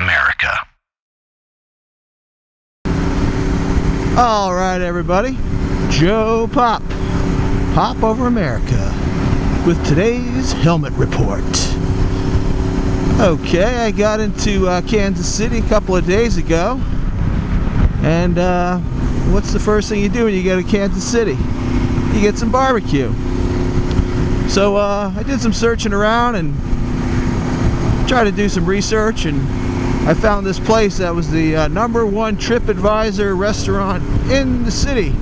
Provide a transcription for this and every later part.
America. All right, everybody. Joe Popp Over America with today's helmet report. Okay, I got into Kansas City a couple of days ago, and what's the first thing you do when you go to Kansas City? You get some barbecue. So I did some searching around and tried to do some research, and I found this place that was the #1 TripAdvisor restaurant in the city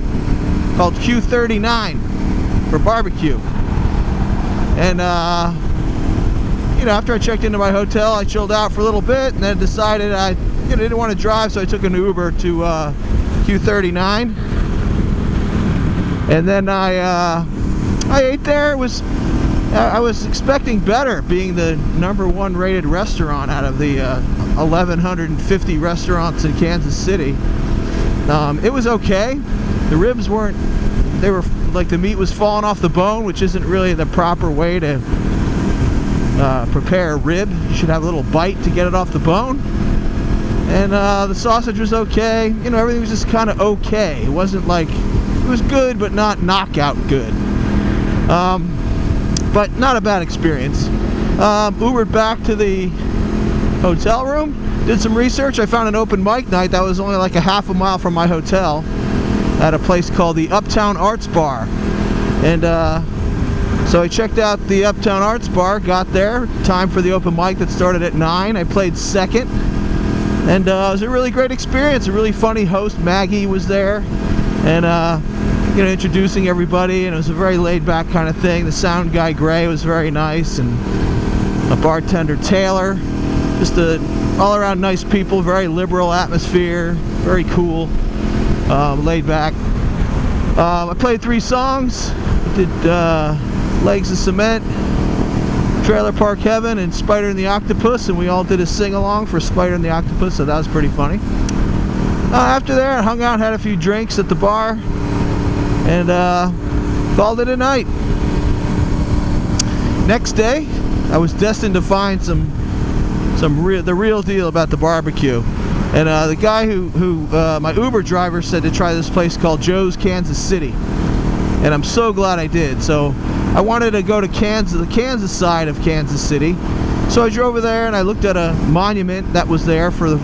called Q39 for barbecue. And you know, after I checked into my hotel, I chilled out for a little bit, and then decided I didn't want to drive, so I took an Uber to Q39. And then I ate there. I was expecting better, being the #1 rated restaurant out of the 1,150 restaurants in Kansas City. It was okay. The ribs weren't, they were like the meat was falling off the bone, which isn't really the proper way to prepare a rib. You should have a little bite to get it off the bone. And the sausage was okay. You know, everything was just kind of okay. It wasn't like, it was good, but not knockout good. But not a bad experience. Ubered back to the hotel room, did some research. I found an open mic night that was only like a half a mile from my hotel at a place called the Uptown Arts Bar. And so I checked out the Uptown Arts Bar, got there, time for the open mic that started at 9. I played second, and it was a really great experience. A really funny host, Maggie, was there, and you know, introducing everybody, and it was a very laid-back kind of thing. The sound guy, Gray, was very nice, and a bartender, Taylor. Just all-around nice people, very liberal atmosphere, very cool, laid back. I played 3 songs. I did Legs of Cement, Trailer Park Heaven, and Spider and the Octopus, and we all did a sing-along for Spider and the Octopus, so that was pretty funny. After there, I hung out, had a few drinks at the bar, and called it a night. Next day, I was destined to find the real deal about the barbecue. And the guy who my Uber driver said to try this place called Joe's Kansas City, and I'm so glad I did. So I wanted to go to the Kansas side of Kansas City, so I drove over there and I looked at a monument that was there for the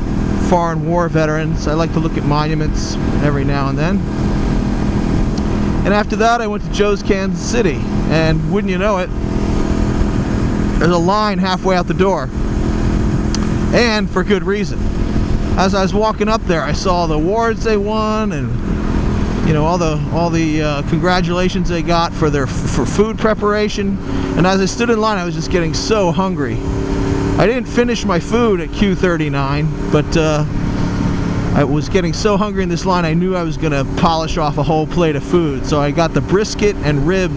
foreign war veterans. I like to look at monuments every now and then. And after that, I went to Joe's Kansas City, and wouldn't you know it, there's a line halfway out the door, and for good reason. As I was walking up there, I saw the awards they won, and you know, all the congratulations they got for food preparation. And as I stood in line, I was just getting so hungry. I didn't finish my food at Q39, but I was getting so hungry in this line, I knew I was going to polish off a whole plate of food. So I got the brisket and rib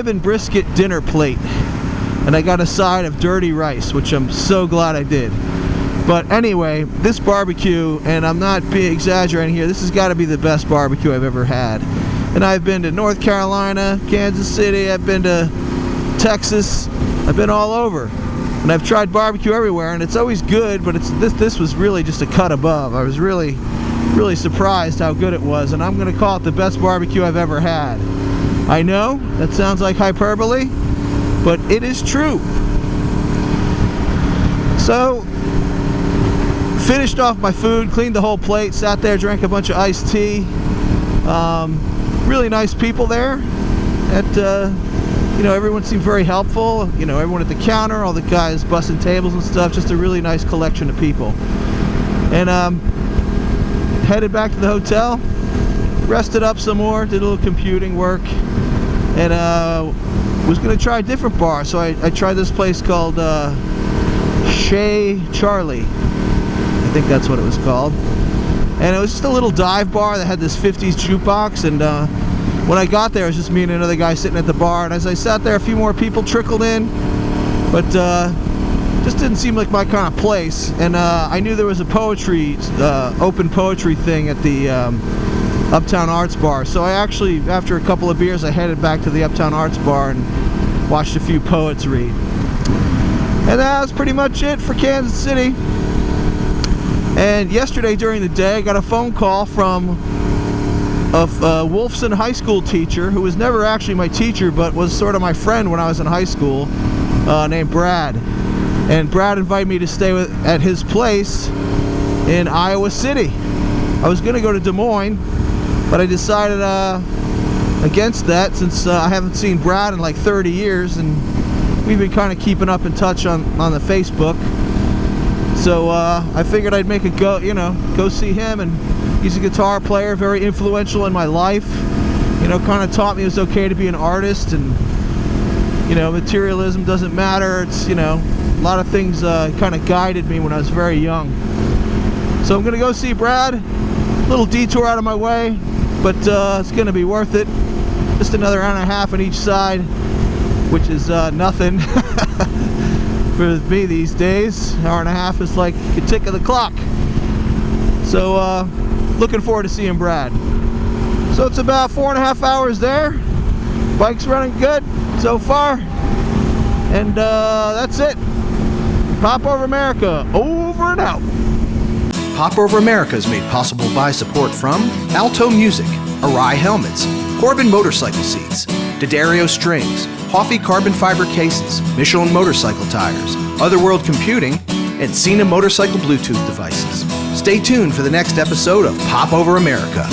and brisket dinner plate, and I got a side of dirty rice, which I'm so glad I did. But anyway, this barbecue, and I'm not being exaggerating here, this has got to be the best barbecue I've ever had. And I've been to North Carolina, Kansas City, I've been to Texas, I've been all over. And I've tried barbecue everywhere, and it's always good, but this was really just a cut above. I was really surprised how good it was, and I'm going to call it the best barbecue I've ever had. I know, that sounds like hyperbole, but it is true. So, finished off my food, cleaned the whole plate, sat there, drank a bunch of iced tea. Really nice people there. You know, everyone seemed very helpful. You know, everyone at the counter, all the guys bussing tables and stuff. Just a really nice collection of people. And headed back to the hotel, rested up some more, did a little computing work, and was going to try a different bar. So I tried this place called Chez Charlie. I think that's what it was called. And it was just a little dive bar that had this 50s jukebox, and when I got there, it was just me and another guy sitting at the bar, and as I sat there, a few more people trickled in, but just didn't seem like my kind of place. And I knew there was a open poetry thing at the Uptown Arts Bar, so I actually, after a couple of beers, I headed back to the Uptown Arts Bar and watched a few poets read. And that's pretty much it for Kansas City. And yesterday during the day, I got a phone call from a Wolfson High School teacher who was never actually my teacher, but was sort of my friend when I was in high school, named Brad. And Brad invited me to stay at his place in Iowa City. I was going to go to Des Moines, but I decided against that, since I haven't seen Brad in like 30 years, and we've been kind of keeping up in touch on the Facebook. So I figured I'd make a go see him, and he's a guitar player, very influential in my life. Kind of taught me it was okay to be an artist, and materialism doesn't matter. It's a lot of things kind of guided me when I was very young. So I'm gonna go see Brad. A little detour out of my way, but it's gonna be worth it. Just another hour and a half on each side, which is nothing for me these days. Hour and a half is like a tick of the clock. So looking forward to seeing Brad. So it's about 4.5 hours there. Bike's running good so far. And that's it. Popp Over America, over and out. Popp Over America is made possible by support from Alto Music, Arai Helmets, Corbin Motorcycle Seats, D'Addario Strings, Hoffy Carbon Fiber Cases, Michelin Motorcycle Tires, Otherworld Computing, and Cena Motorcycle Bluetooth devices. Stay tuned for the next episode of Popp Over America.